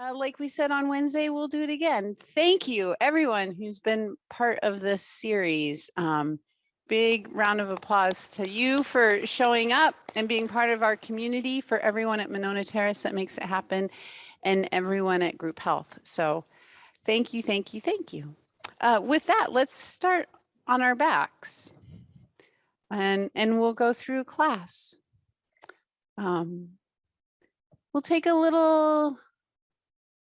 Like we said on Wednesday, we'll do it again. Thank you, everyone who's been part of this series. Big round of applause to you for showing up and being part of our community, for everyone at Monona Terrace that makes it happen, and everyone at Group Health. So thank you, thank you, thank you. With that, let's start on our backs, and we'll go through class. We'll take a little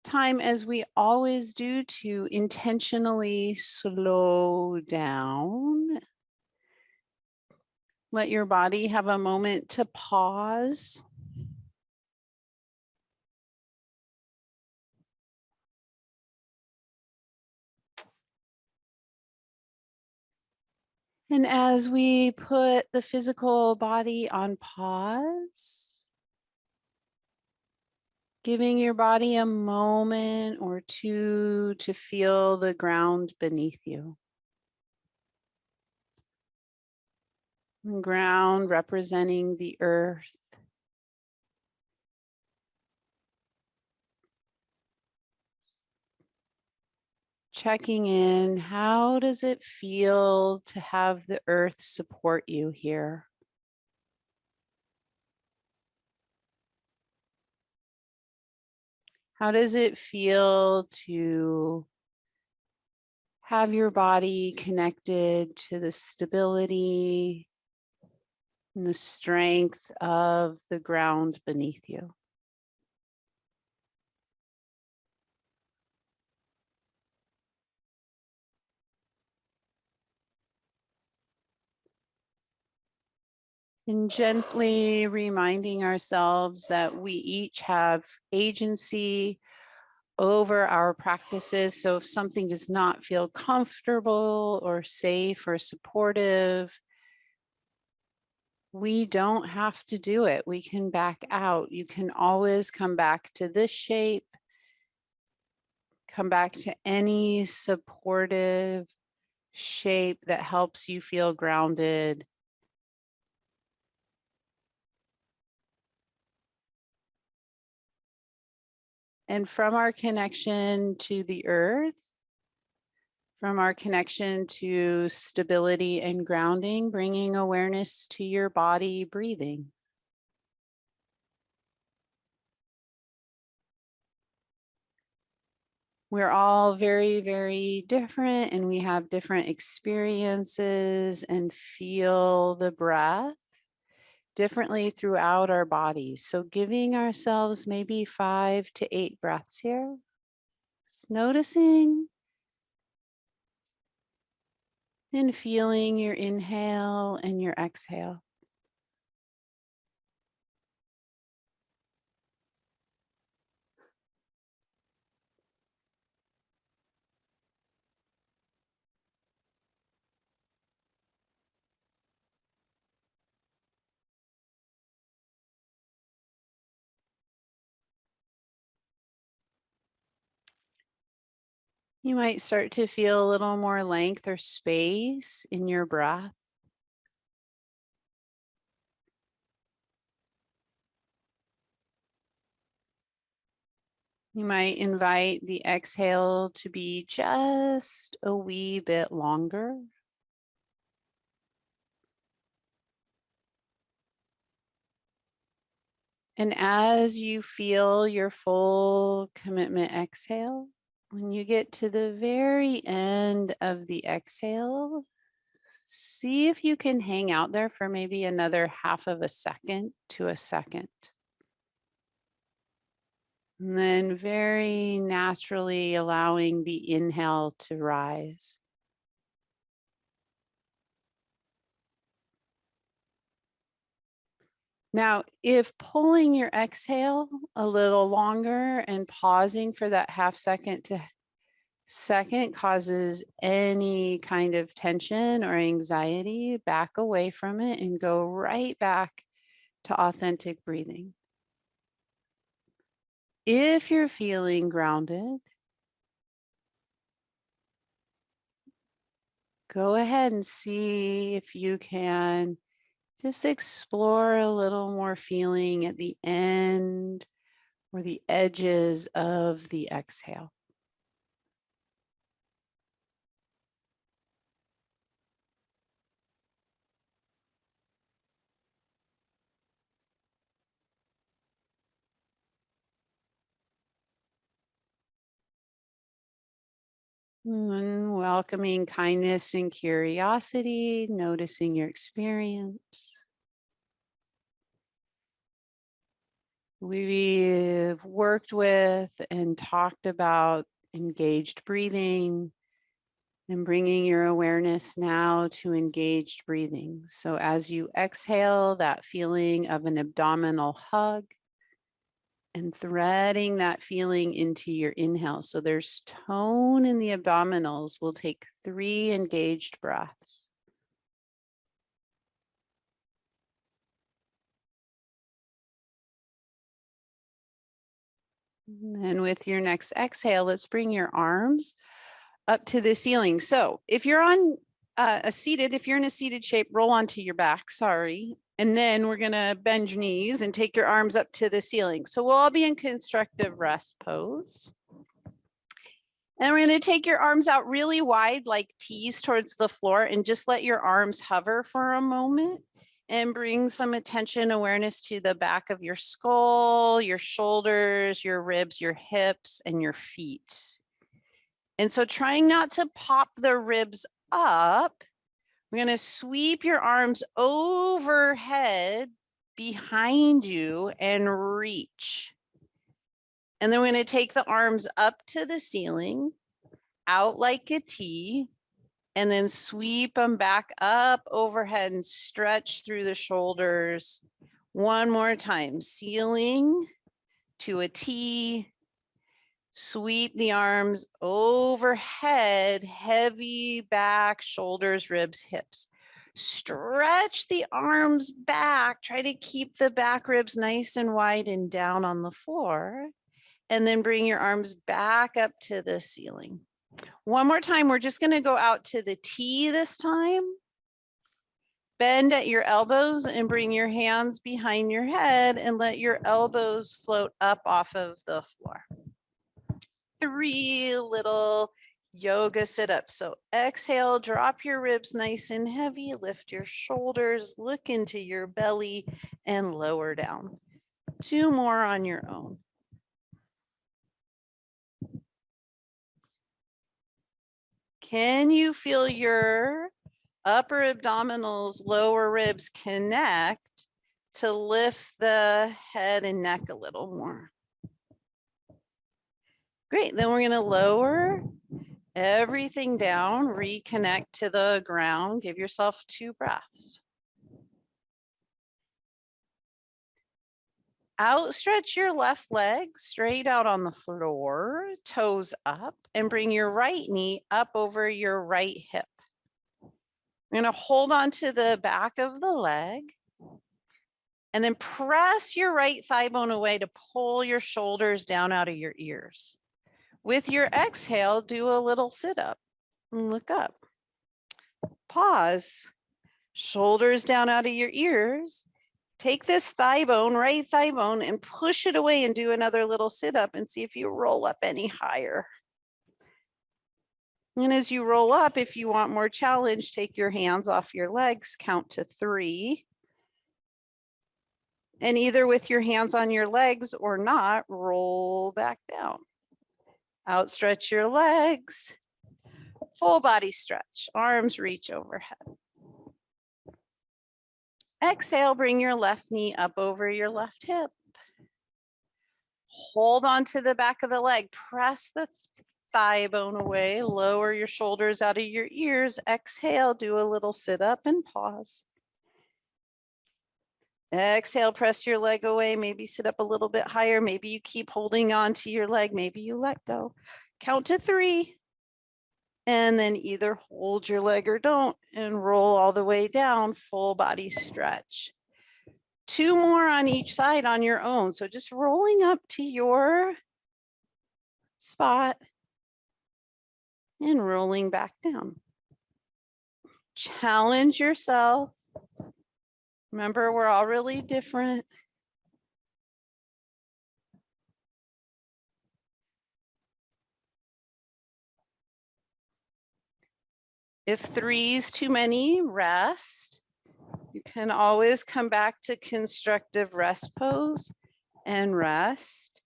time, as we always do, to intentionally slow down. Let your body have a moment to pause. And as we put the physical body on pause, giving your body a moment or two to feel the ground beneath you. The ground representing the earth. Checking in, how does it feel to have the earth support you here? How does it feel to have your body connected to the stability and the strength of the ground beneath you? And gently reminding ourselves that we each have agency over our practices. So if something does not feel comfortable or safe or supportive, we don't have to do it. We can back out. You can always come back to this shape, come back to any supportive shape that helps you feel grounded. And from our connection to the earth, from our connection to stability and grounding, bringing awareness to your body breathing. We're all very, very different, and we have different experiences and feel the breath differently throughout our bodies. So giving ourselves maybe 5 to 8 breaths here. Just noticing and feeling your inhale and your exhale. You might start to feel a little more length or space in your breath. You might invite the exhale to be just a wee bit longer. And as you feel your full commitment exhale, when you get to the very end of the exhale, see if you can hang out there for maybe another half of a second to a second. And then very naturally allowing the inhale to rise. Now, if pulling your exhale a little longer and pausing for that half second to second causes any kind of tension or anxiety, back away from it and go right back to authentic breathing. If you're feeling grounded, go ahead and see if you can just explore a little more feeling at the end or the edges of the exhale. And welcoming kindness and curiosity, noticing your experience. We've worked with and talked about engaged breathing and bringing your awareness now to engaged breathing. So as you exhale, that feeling of an abdominal hug, and threading that feeling into your inhale. So there's tone in the abdominals. We'll take 3 engaged breaths. And with your next exhale, let's bring your arms up to the ceiling. So if you're on if you're in a seated shape, roll onto your back, sorry. And then we're gonna bend your knees and take your arms up to the ceiling. So we'll all be in constructive rest pose. And we're gonna take your arms out really wide like T's towards the floor and just let your arms hover for a moment and bring some attention awareness to the back of your skull, your shoulders, your ribs, your hips, and your feet. And so trying not to pop the ribs up, we're gonna sweep your arms overhead behind you and reach. And then we're gonna take the arms up to the ceiling, out like a T, and then sweep them back up overhead and stretch through the shoulders. One more time, ceiling to a T, sweep the arms overhead, heavy back, shoulders, ribs, hips. Stretch the arms back. Try to keep the back ribs nice and wide and down on the floor. And then bring your arms back up to the ceiling. One more time, we're just going to go out to the T this time. Bend at your elbows and bring your hands behind your head and let your elbows float up off of the floor. 3 little yoga sit-ups. So exhale, drop your ribs nice and heavy, lift your shoulders, look into your belly and lower down. 2 more on your own. Can you feel your upper abdominals, lower ribs connect to lift the head and neck a little more? Great, then we're gonna lower everything down, reconnect to the ground, give yourself 2 breaths. Outstretch your left leg straight out on the floor, toes up, and bring your right knee up over your right hip. You're gonna hold on to the back of the leg and then press your right thigh bone away to pull your shoulders down out of your ears. With your exhale, do a little sit up and look up. Pause, shoulders down out of your ears. Take this thigh bone, right thigh bone, and push it away and do another little sit up and see if you roll up any higher. And as you roll up, if you want more challenge, take your hands off your legs, count to 3. And either with your hands on your legs or not, roll back down. Outstretch your legs, full body stretch, arms reach overhead. Exhale, bring your left knee up over your left hip. Hold on to the back of the leg, press the thigh bone away, lower your shoulders out of your ears. Exhale, do a little sit up and pause. Exhale, press your leg away, maybe sit up a little bit higher. Maybe you keep holding on to your leg, maybe you let go. Count to 3. And then either hold your leg or don't and roll all the way down, full body stretch. 2 more on each side on your own. So just rolling up to your spot and rolling back down. Challenge yourself. Remember, we're all really different. If 3 is too many, rest. You can always come back to constructive rest pose and rest.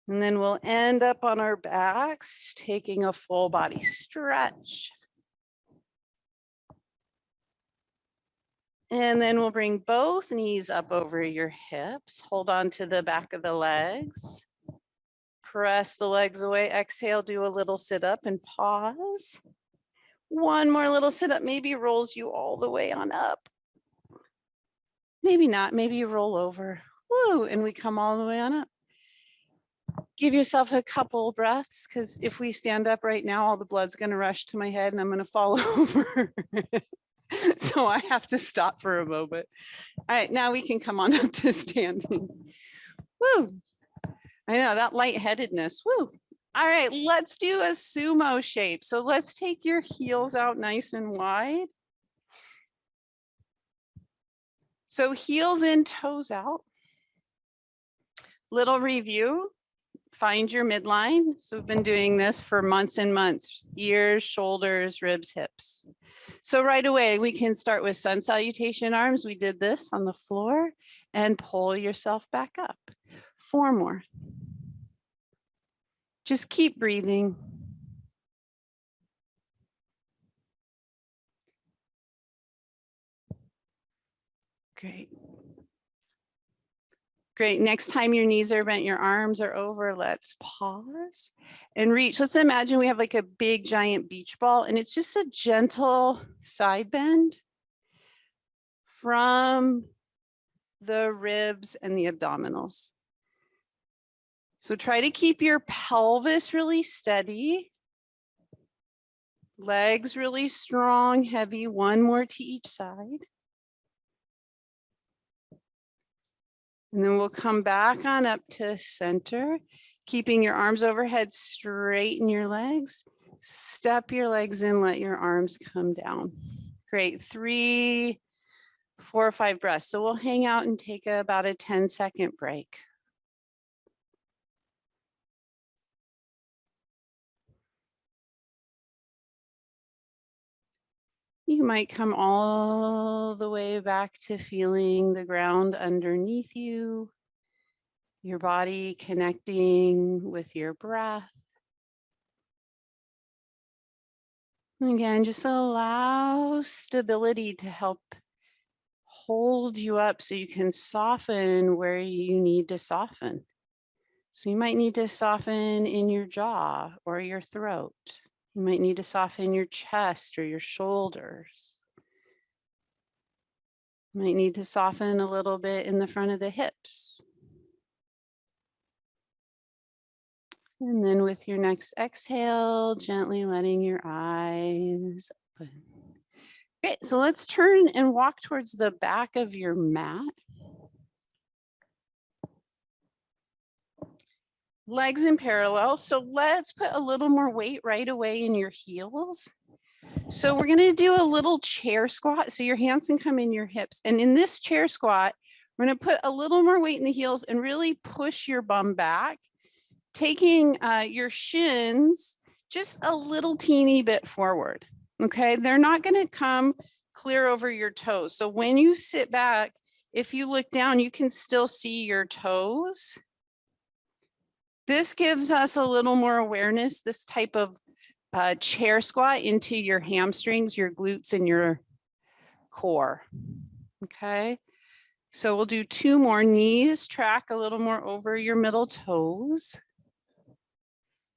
And then we'll end up on our backs, taking a full body stretch. And then we'll bring both knees up over your hips. Hold on to the back of the legs. Press the legs away. Exhale, do a little sit up and pause. One more little sit up, maybe rolls you all the way on up. Maybe not, maybe you roll over. Woo, and we come all the way on up. Give yourself a couple breaths, because if we stand up right now, all the blood's going to rush to my head and I'm going to fall over. So I have to stop for a moment. All right, now we can come on up to standing. Woo. I know that lightheadedness. Woo. All right, let's do a sumo shape. So let's take your heels out nice and wide. So heels in, toes out. Little review. Find your midline. So we've been doing this for months and months, ears, shoulders, ribs, hips. So right away, we can start with sun salutation arms. We did this on the floor and pull yourself back up. 4 more. Just keep breathing. Great. Great. Next time your knees are bent, your arms are over, let's pause and reach. Let's imagine we have like a big giant beach ball and it's just a gentle side bend from the ribs and the abdominals. So try to keep your pelvis really steady. Legs really strong, heavy. 1 more to each side. And then we'll come back on up to center, keeping your arms overhead, straighten your legs, step your legs in, let your arms come down. Great, 3, 4, or 5 breaths. So we'll hang out and take about a 10-second break. You might come all the way back to feeling the ground underneath you, your body connecting with your breath. And again, just allow stability to help hold you up so you can soften where you need to soften. So you might need to soften in your jaw or your throat. You might need to soften your chest or your shoulders. You might need to soften a little bit in the front of the hips. And then with your next exhale, gently letting your eyes open. Okay, so let's turn and walk towards the back of your mat. Legs in parallel. So let's put a little more weight right away in your heels. So we're going to do a little chair squat. So your hands can come in your hips. And in this chair squat, we're going to put a little more weight in the heels and really push your bum back, taking your shins just a little teeny bit forward. Okay, they're not going to come clear over your toes. So when you sit back, if you look down, you can still see your toes. This gives us a little more awareness, this type of chair squat, into your hamstrings, your glutes, and your core. Okay, so we'll do 2 more. Knees track a little more over your middle toes.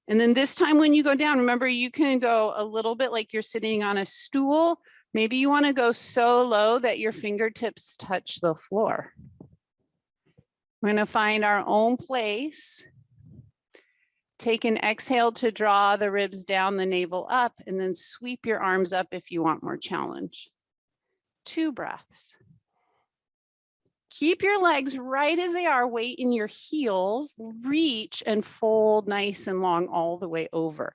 And then this time when you go down, remember you can go a little bit like you're sitting on a stool. Maybe you want to go so low that your fingertips touch the floor. We're going to find our own place. Take an exhale to draw the ribs down, the navel up, and then sweep your arms up if you want more challenge. 2 breaths. Keep your legs right as they are, weight in your heels, reach and fold nice and long all the way over.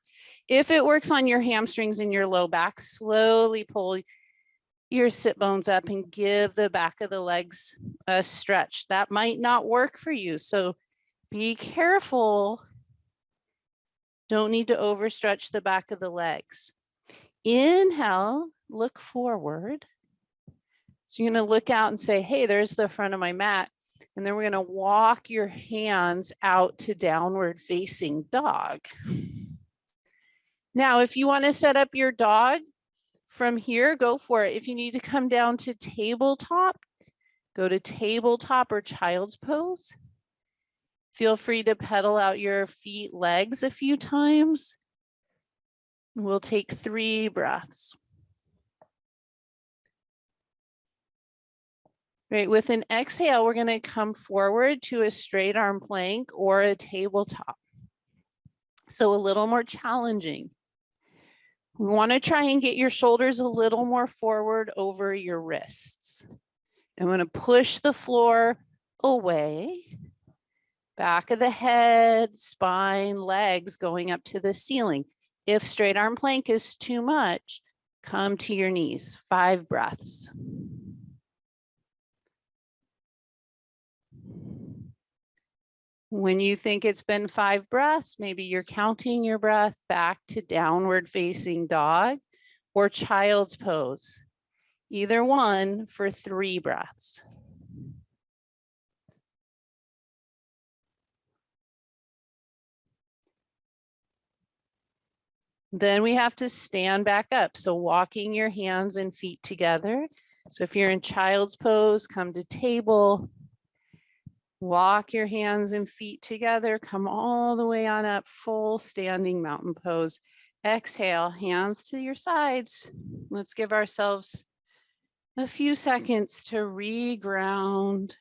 If it works on your hamstrings and your low back, slowly pull your sit bones up and give the back of the legs a stretch. That might not work for you, so be careful. Don't need to overstretch the back of the legs. Inhale, look forward. So you're going to look out and say, hey, there's the front of my mat. And then we're going to walk your hands out to downward facing dog. Now, if you want to set up your dog from here, go for it. If you need to come down to tabletop, go to tabletop or child's pose. Feel free to pedal out your feet, legs a few times. We'll take 3 breaths. Right, with an exhale, we're going to come forward to a straight arm plank or a tabletop. So a little more challenging. We want to try and get your shoulders a little more forward over your wrists. I'm going to push the floor away. Back of the head, spine, legs going up to the ceiling. If straight arm plank is too much, come to your knees. 5 breaths. When you think it's been 5 breaths, maybe you're counting your breath back to downward facing dog or child's pose. Either one for 3 breaths. Then we have to stand back up. So walking your hands and feet together. So if you're in child's pose, come to table. Walk your hands and feet together. Come all the way on up, full standing mountain pose. Exhale, hands to your sides. Let's give ourselves a few seconds to reground.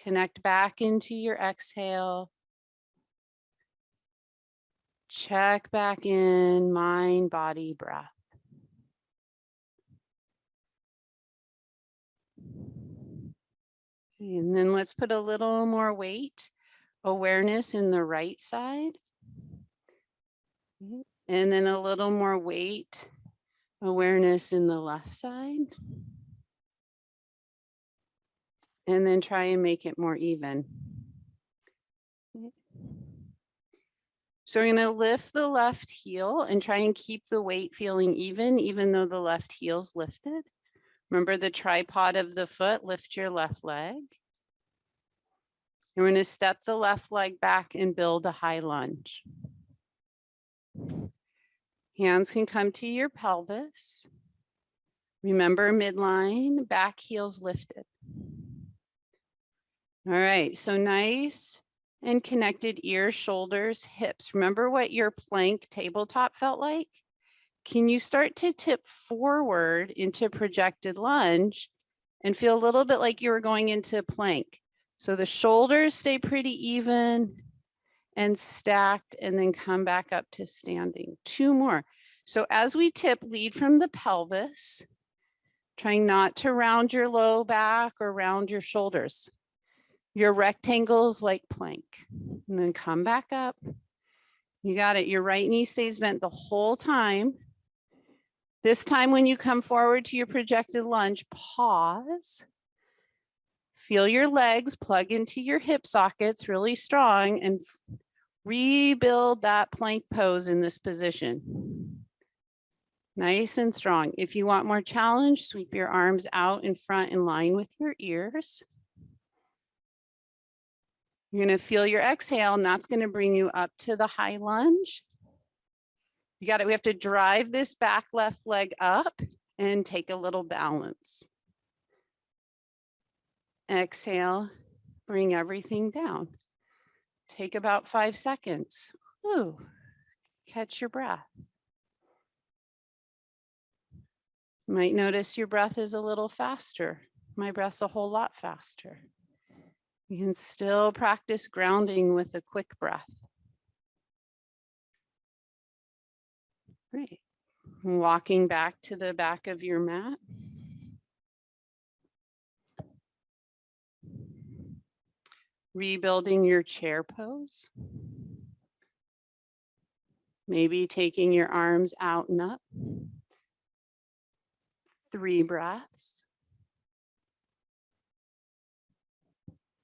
Connect back into your exhale. Check back in, mind, body, breath. And then let's put a little more weight, awareness in the right side. And then a little more weight, awareness in the left side. And then try and make it more even. So we're going to lift the left heel and try and keep the weight feeling even though the left heel's lifted. Remember the tripod of the foot, lift your left leg. And we're going to step the left leg back and build a high lunge. Hands can come to your pelvis. Remember midline, back heels lifted. All right, so nice and connected ears, shoulders, hips. Remember what your plank tabletop felt like? Can you start to tip forward into projected lunge and feel a little bit like you were going into plank? So the shoulders stay pretty even and stacked, and then come back up to standing. 2 more. So as we tip, lead from the pelvis, trying not to round your low back or round your shoulders. Your rectangles like plank, and then come back up. You got it. Your right knee stays bent the whole time. This time when you come forward to your projected lunge, pause. Feel your legs plug into your hip sockets really strong and rebuild that plank pose in this position. Nice and strong. If you want more challenge, sweep your arms out in front in line with your ears. You're going to feel your exhale, and that's going to bring you up to the high lunge. You got it. We have to drive this back left leg up and take a little balance. Exhale, bring everything down. Take about 5 seconds. Ooh, catch your breath. You might notice your breath is a little faster. My breath's a whole lot faster. You can still practice grounding with a quick breath. Great. Walking back to the back of your mat. Rebuilding your chair pose. Maybe taking your arms out and up. 3 breaths.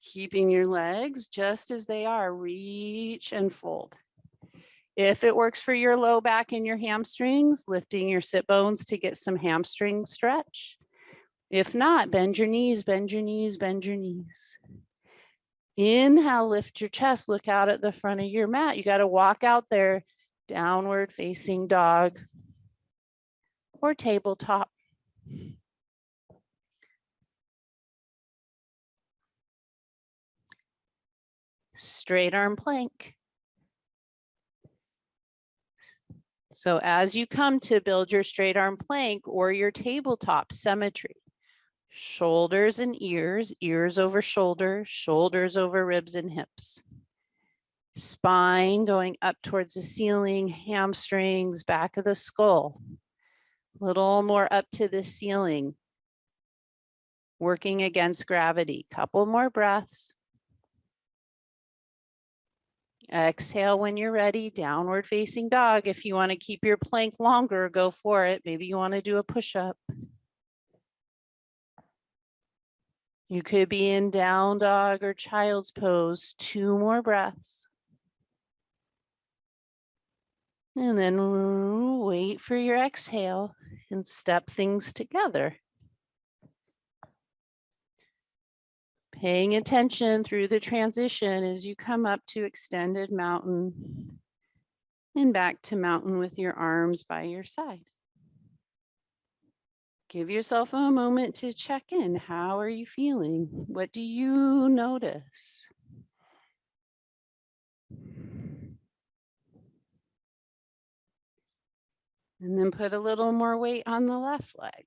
Keeping your legs just as they are, reach and fold. If it works for your low back and your hamstrings, lifting your sit bones to get some hamstring stretch. If not, bend your knees, bend your knees, bend your knees. Inhale, lift your chest, look out at the front of your mat. You got to walk out there, downward facing dog or tabletop. Straight arm plank. So as you come to build your straight arm plank or your tabletop, symmetry. Shoulders and ears, ears over shoulders, shoulders over ribs and hips. Spine going up towards the ceiling, hamstrings, back of the skull. A little more up to the ceiling. Working against gravity. Couple more breaths. Exhale when you're ready, downward facing dog. If you want to keep your plank longer, go for it. Maybe you want to do a push-up. You could be in down dog or child's pose. 2 more breaths. And then wait for your exhale and step things together. Paying attention through the transition as you come up to extended mountain and back to mountain with your arms by your side. Give yourself a moment to check in. How are you feeling? What do you notice? And then put a little more weight on the left leg.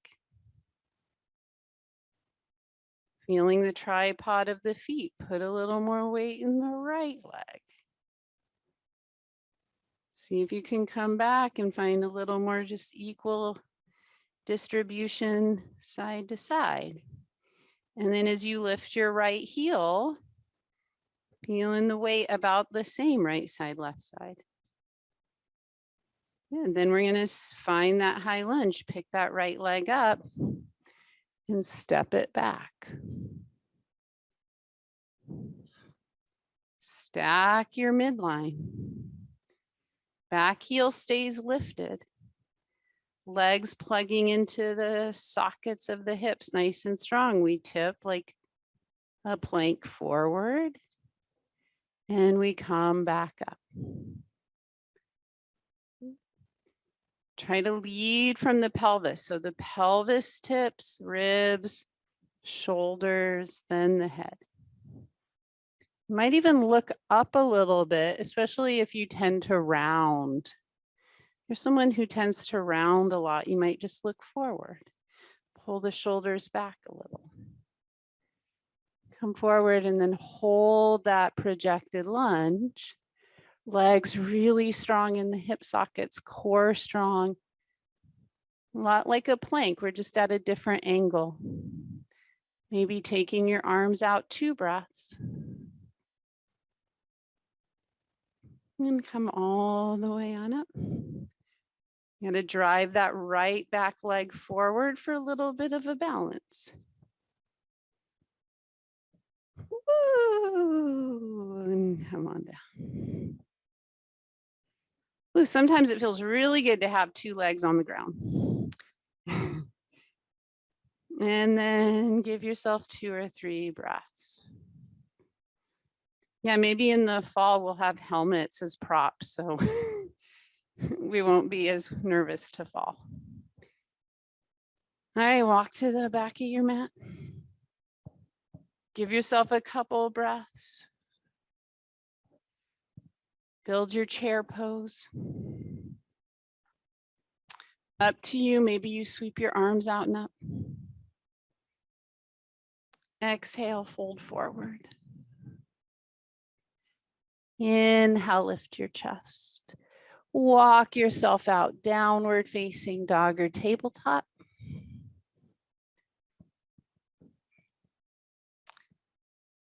Feeling the tripod of the feet, put a little more weight in the right leg. See if you can come back and find a little more just equal distribution side to side. And then as you lift your right heel, feeling the weight about the same, right side, left side. And then we're gonna find that high lunge, pick that right leg up and step it back. Stack your midline. Back heel stays lifted. Legs plugging into the sockets of the hips, nice and strong. We tip like a plank forward and we come back up. Try to lead from the pelvis. So the pelvis tips, ribs, shoulders, then the head. You might even look up a little bit, especially if you tend to round. If you're someone who tends to round a lot, you might just look forward. Pull the shoulders back a little. Come forward and then hold that projected lunge. Legs really strong in the hip sockets, core strong. A lot like a plank, we're just at a different angle. Maybe taking your arms out 2 breaths. And come all the way on up. You're going to drive that right back leg forward for a little bit of a balance. Woo, and come on down. Ooh, sometimes it feels really good to have 2 legs on the ground. And then give yourself 2 or 3 breaths. Yeah, maybe in the fall we'll have helmets as props, so we won't be as nervous to fall. All right, walk to the back of your mat. Give yourself a couple breaths. Build your chair pose. Up to you, maybe you sweep your arms out and up. Exhale, fold forward. Inhale, lift your chest. Walk yourself out, downward facing dog or tabletop.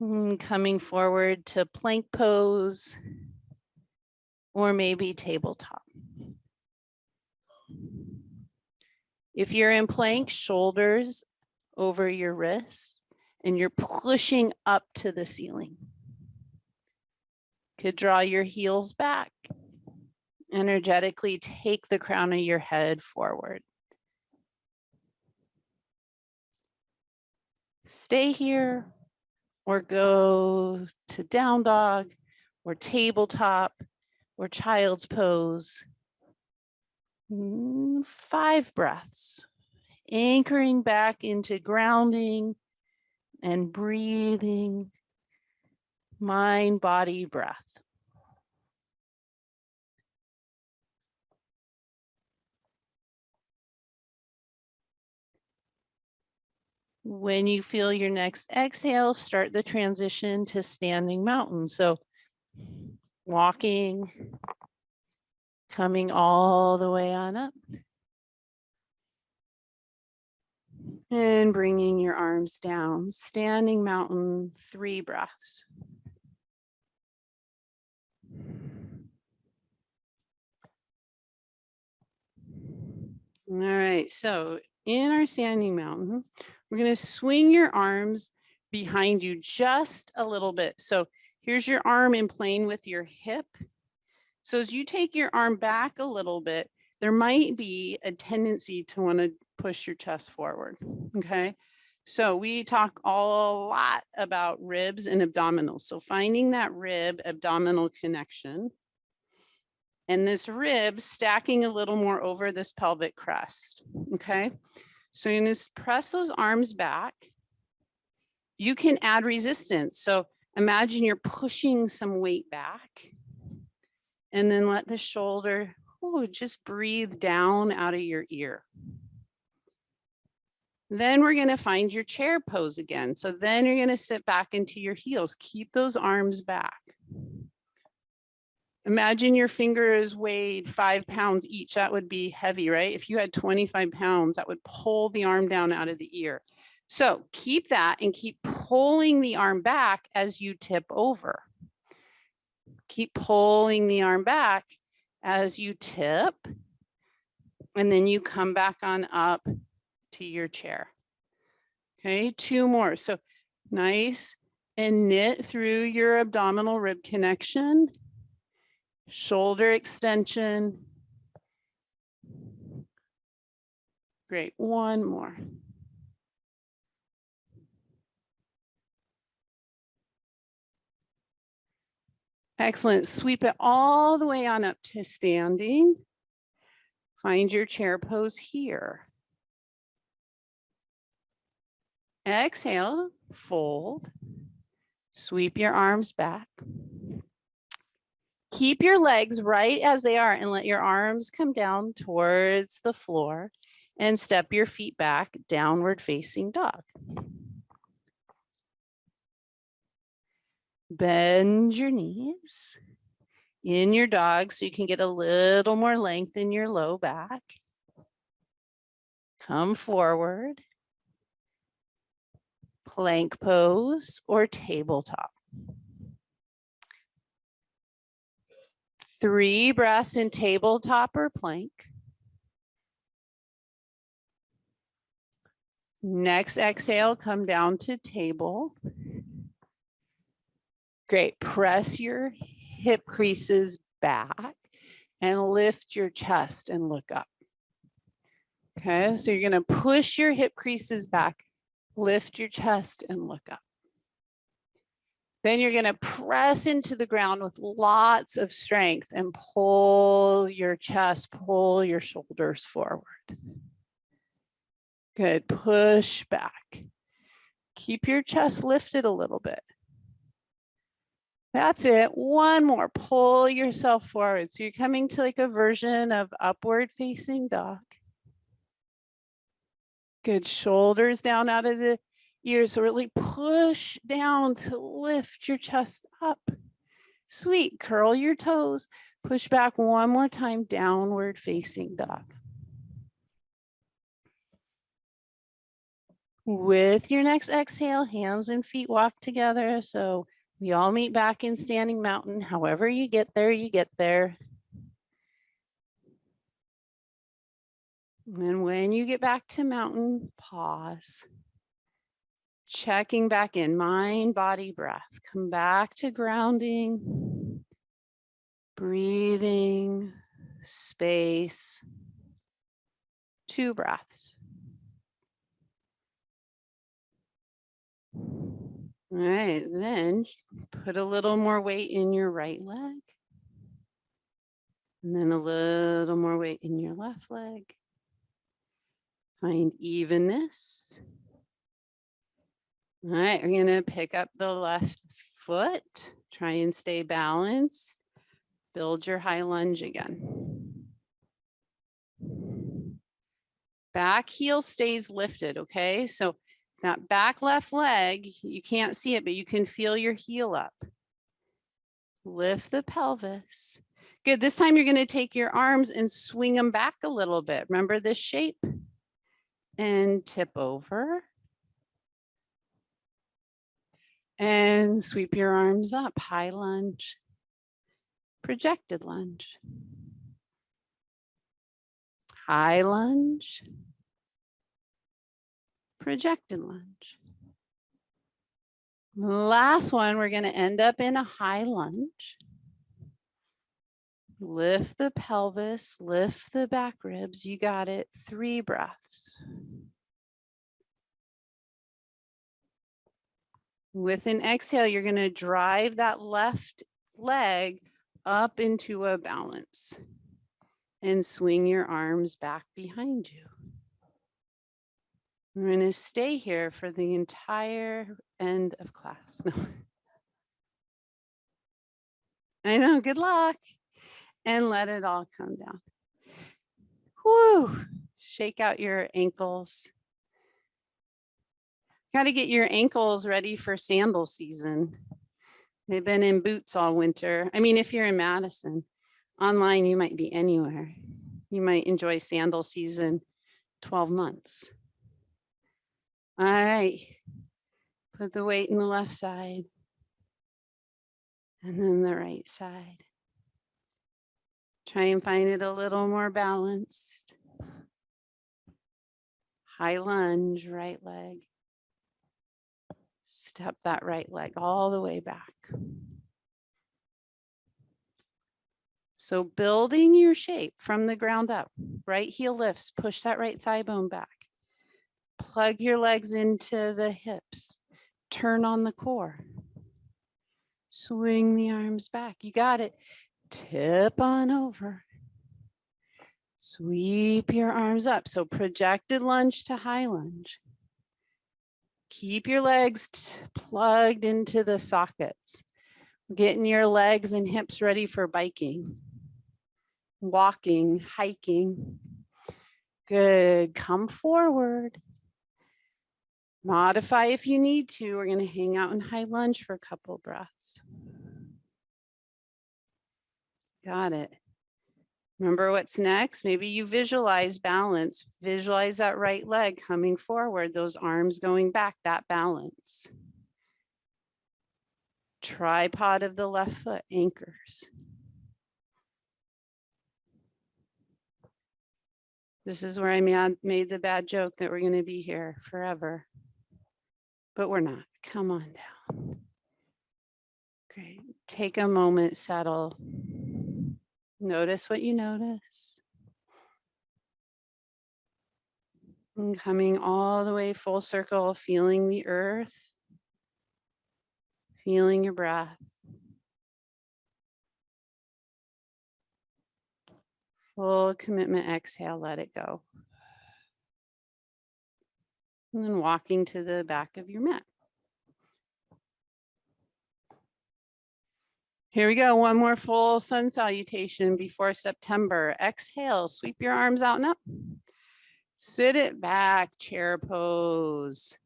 And coming forward to plank pose or maybe tabletop. If you're in plank, shoulders over your wrists, and you're pushing up to the ceiling. Could draw your heels back. Energetically take the crown of your head forward. Stay here or go to down dog or tabletop or child's pose. 5 breaths, anchoring back into grounding and breathing, mind, body, breath. When you feel your next exhale, start the transition to standing mountain. So walking, coming all the way on up. And bringing your arms down, standing mountain, 3 breaths. All right, so in our standing mountain, we're going to swing your arms behind you just a little bit. So here's your arm in plane with your hip. So as you take your arm back a little bit, there might be a tendency to want to push your chest forward, okay? So we talk a lot about ribs and abdominals. So finding that rib abdominal connection. And this rib stacking a little more over this pelvic crest, okay? So you're gonna press those arms back. You can add resistance. So imagine you're pushing some weight back and then let the shoulder, just breathe down out of your ear. Then we're gonna find your chair pose again. So then you're gonna sit back into your heels. Keep those arms back. Imagine your fingers weighed 5 pounds each. That would be heavy, right? If you had 25 pounds, that would pull the arm down out of the ear. So keep that and keep pulling the arm back as you tip over. Keep pulling the arm back as you tip. And then you come back on up to your chair. Okay, 2 more. So nice and knit through your abdominal rib connection. Shoulder extension. Great, 1 more. Excellent, sweep it all the way on up to standing. Find your chair pose here. Exhale, fold. Sweep your arms back. Keep your legs right as they are and let your arms come down towards the floor and step your feet back, downward facing dog. Bend your knees in your dog so you can get a little more length in your low back. Come forward. Plank pose or tabletop. 3 breaths in tabletop or plank. Next exhale, come down to table. Great, press your hip creases back and lift your chest and look up. Okay, so you're gonna push your hip creases back, lift your chest and look up. Then you're gonna press into the ground with lots of strength and pull your chest, pull your shoulders forward. Good, push back. Keep your chest lifted a little bit. That's it, 1 more, pull yourself forward. So you're coming to like a version of upward facing dog. Good, shoulders down out of the ears. So really push down to lift your chest up. Sweet, curl your toes. Push back 1 more time, downward facing dog. With your next exhale, hands and feet walk together. So we all meet back in standing mountain. However you get there, you get there. And when you get back to mountain, pause. Checking back in, mind, body, breath. Come back to grounding, breathing, space, 2 breaths. All right, then put a little more weight in your right leg. And then a little more weight in your left leg. Find evenness. All right, we're gonna pick up the left foot. Try and stay balanced. Build your high lunge again. Back heel stays lifted, okay? So that back left leg, you can't see it, but you can feel your heel up. Lift the pelvis. Good, this time you're gonna take your arms and swing them back a little bit. Remember this shape? And tip over. And sweep your arms up, high lunge, projected lunge, high lunge, projected lunge. Last one, we're gonna end up in a high lunge. Lift the pelvis, lift the back ribs. You got it, 3 breaths. With an exhale, you're gonna drive that left leg up into a balance and swing your arms back behind you. We're gonna stay here for the entire end of class. I know, good luck. And let it all come down. Whoo, shake out your ankles. Got to get your ankles ready for sandal season. They've been in boots all winter. I mean, if you're in Madison, online, you might be anywhere. You might enjoy sandal season 12 months. All right, put the weight in the left side and then the right side. Try and find it a little more balanced. High lunge, right leg. Step that right leg all the way back. So building your shape from the ground up, right heel lifts, push that right thigh bone back. Plug your legs into the hips, turn on the core. Swing the arms back, you got it. Tip on over. Sweep your arms up. So projected lunge to high lunge. Keep your legs plugged into the sockets. Getting your legs and hips ready for biking, walking, hiking. Good, come forward. Modify if you need to. We're gonna hang out in high lunge for a couple breaths. Got it. Remember what's next? Maybe you visualize balance. Visualize that right leg coming forward, those arms going back, that balance. Tripod of the left foot, anchors. This is where I made the bad joke that we're gonna be here forever, but we're not. Come on down. Great, take a moment, settle. Notice what you notice. And coming all the way full circle, feeling the earth, feeling your breath. Full commitment, exhale, let it go. And then walking to the back of your mat. Here we go, one more full sun salutation before September. Exhale, sweep your arms out and up. Sit it back, chair pose.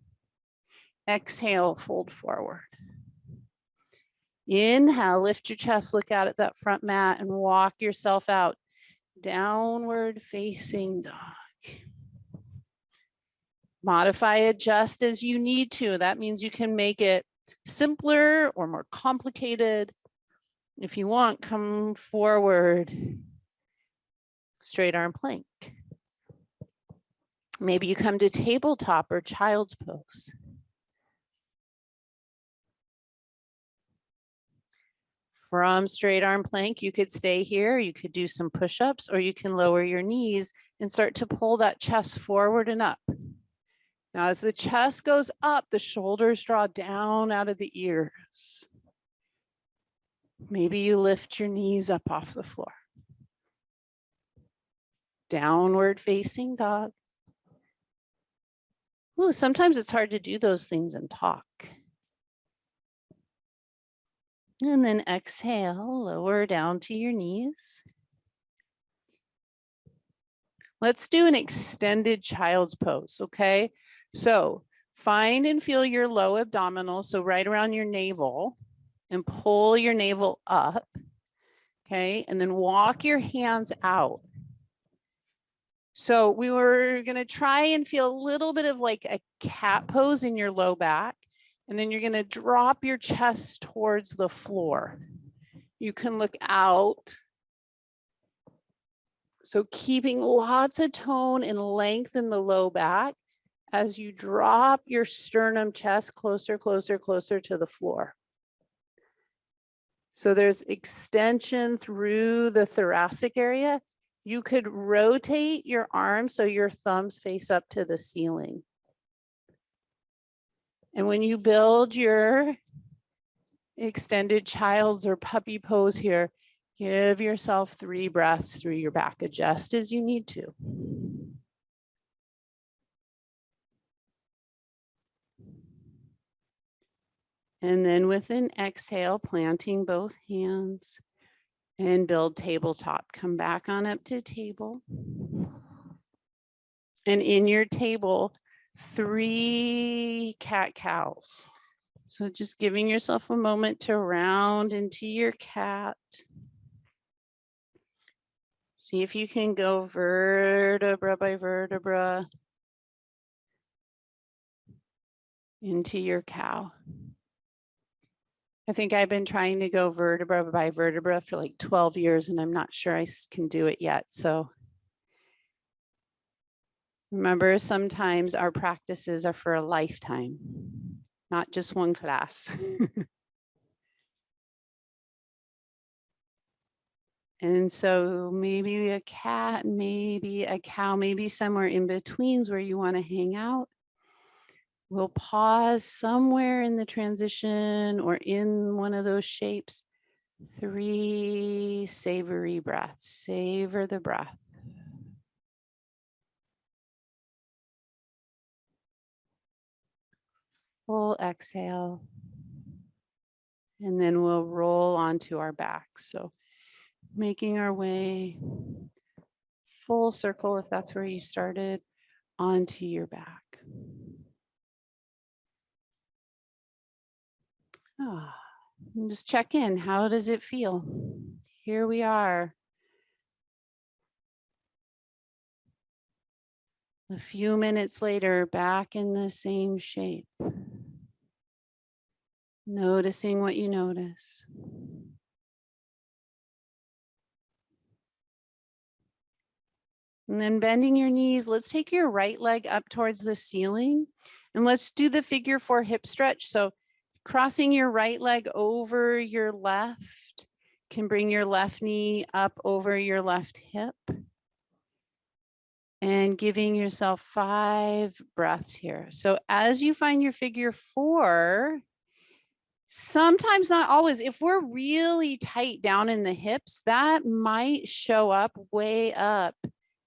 Exhale, fold forward. Inhale, lift your chest, look out at that front mat and walk yourself out. Downward facing dog. Modify, adjust as you need to. That means you can make it simpler or more complicated. If you want, come forward. Straight arm plank. Maybe you come to tabletop or child's pose. From straight arm plank, you could stay here, you could do some push-ups, or you can lower your knees and start to pull that chest forward and up. Now, as the chest goes up, the shoulders draw down out of the ears. Maybe you lift your knees up off the floor. Downward facing dog. Ooh, sometimes it's hard to do those things and talk. And then exhale, lower down to your knees. Let's do an extended child's pose, okay? So find and feel your low abdominals, so right around your navel, and pull your navel up, okay? And then walk your hands out. So we were gonna try and feel a little bit of like a cat pose in your low back, and then you're gonna drop your chest towards the floor. You can look out. So keeping lots of tone and length in the low back as you drop your sternum chest closer, closer, closer to the floor. So there's extension through the thoracic area. You could rotate your arms so your thumbs face up to the ceiling. And when you build your extended child's or puppy pose here, give yourself 3 breaths through your back. Adjust as you need to. And then with an exhale, planting both hands and build tabletop. Come back on up to table. And in your table, 3 cat-cows. So just giving yourself a moment to round into your cat. See if you can go vertebra by vertebra into your cow. I think I've been trying to go vertebra by vertebra for like 12 years and I'm not sure I can do it yet. So remember, sometimes our practices are for a lifetime, not just one class. And so maybe a cat, maybe a cow, maybe somewhere in betweens where you want to hang out. We'll pause somewhere in the transition or in one of those shapes. 3 savory breaths. Savor the breath. Full exhale. And then we'll roll onto our back. So making our way full circle, if that's where you started, onto your back. And just check in. How does it feel? Here we are. A few minutes later, back in the same shape. Noticing what you notice. And then bending your knees, let's take your right leg up towards the ceiling and let's do the figure 4 hip stretch. So crossing your right leg over your left can bring your left knee up over your left hip. And giving yourself 5 breaths here. So as you find your figure 4, sometimes, not always, if we're really tight down in the hips, that might show up way up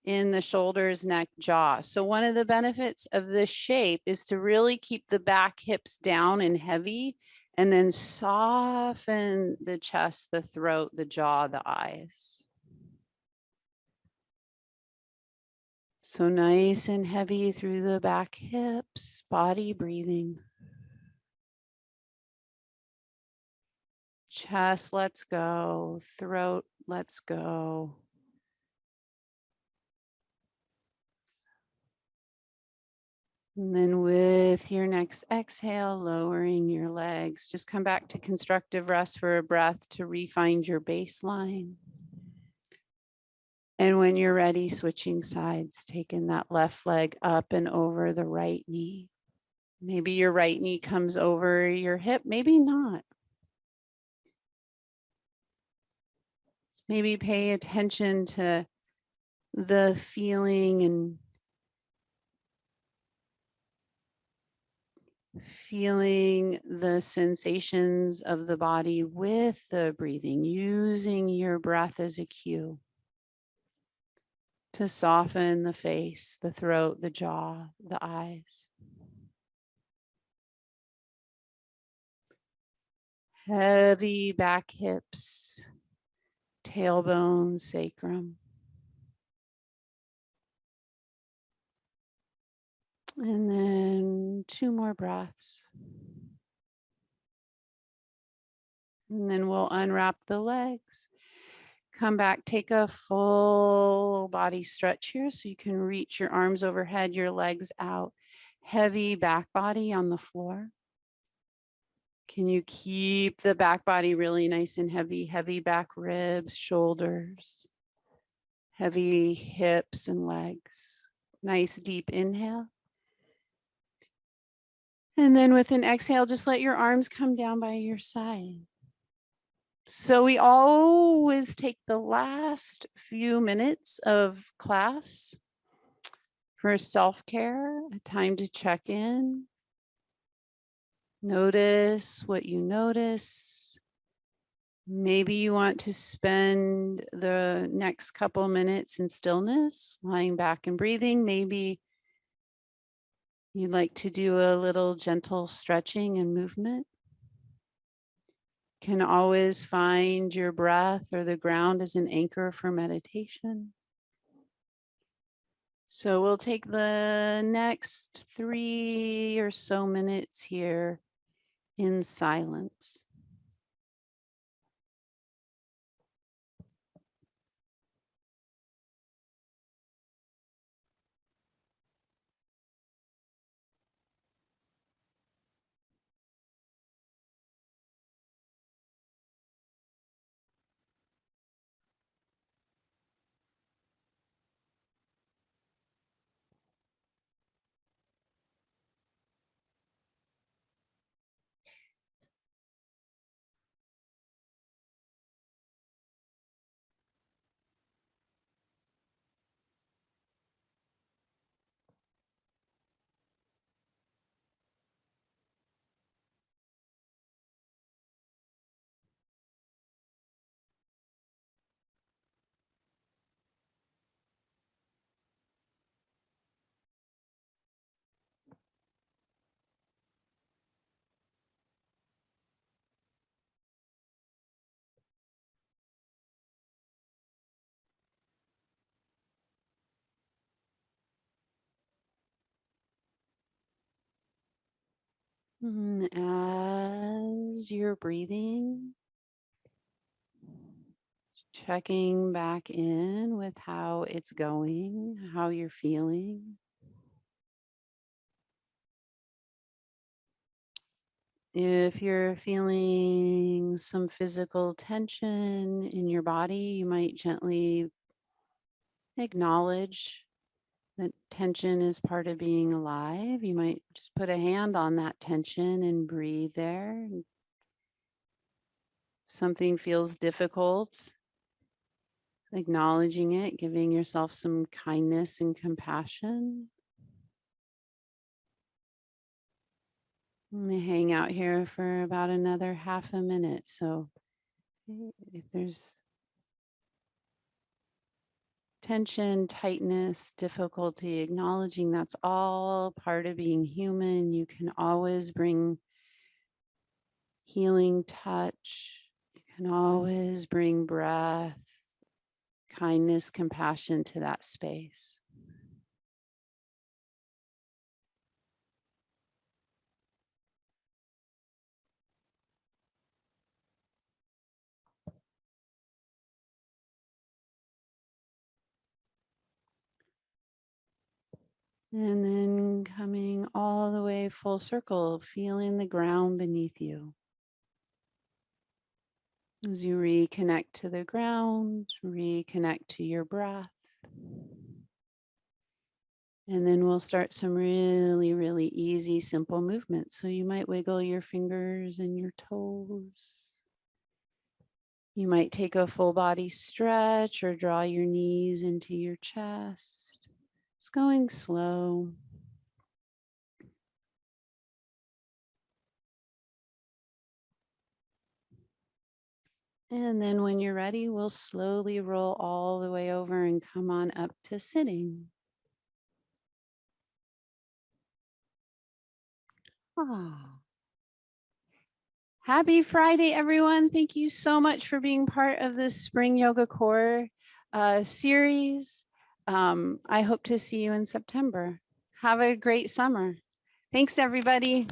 in the shoulders, neck, jaw. So one of the benefits of this shape is to really keep the back hips down and heavy, and then soften the chest, the throat, the jaw, the eyes. So nice and heavy through the back hips, body breathing. Chest, let's go. Throat, let's go. And then with your next exhale, lowering your legs. Just come back to constructive rest for a breath to re-find your baseline. And when you're ready, switching sides, taking that left leg up and over the right knee. Maybe your right knee comes over your hip, maybe not. Maybe pay attention to the feeling and feeling the sensations of the body with the breathing, using your breath as a cue to soften the face, the throat, the jaw, the eyes. Heavy back, hips, tailbone, sacrum. And then 2 more breaths. And then we'll unwrap the legs. Come back, take a full body stretch here so you can reach your arms overhead, your legs out. Heavy back body on the floor. Can you keep the back body really nice and heavy? Heavy back ribs, shoulders, heavy hips and legs. Nice deep inhale. And then with an exhale, just let your arms come down by your side. So we always take the last few minutes of class for self-care, a time to check in. Notice what you notice. Maybe you want to spend the next couple minutes in stillness, lying back and breathing. Maybe you'd like to do a little gentle stretching and movement. Can always find your breath or the ground as an anchor for meditation. So we'll take the next 3 or so minutes here in silence. As you're breathing, checking back in with how it's going, how you're feeling. If you're feeling some physical tension in your body, you might gently acknowledge that tension is part of being alive. You might just put a hand on that tension and breathe there. Something feels difficult, acknowledging it, giving yourself some kindness and compassion. I'm going to hang out here for about another half a minute. So if there's tension, tightness, difficulty, acknowledging that's all part of being human. You can always bring healing touch. You can always bring breath, kindness, compassion to that space. And then coming all the way full circle, feeling the ground beneath you. As you reconnect to the ground, reconnect to your breath. And then we'll start some really, really easy, simple movements. So you might wiggle your fingers and your toes. You might take a full body stretch or draw your knees into your chest. It's going slow. And then when you're ready, we'll slowly roll all the way over and come on up to sitting. Ah. Happy Friday, everyone. Thank you so much for being part of this Spring Yoga Core series. I hope to see you in September. Have a great summer. Thanks, everybody.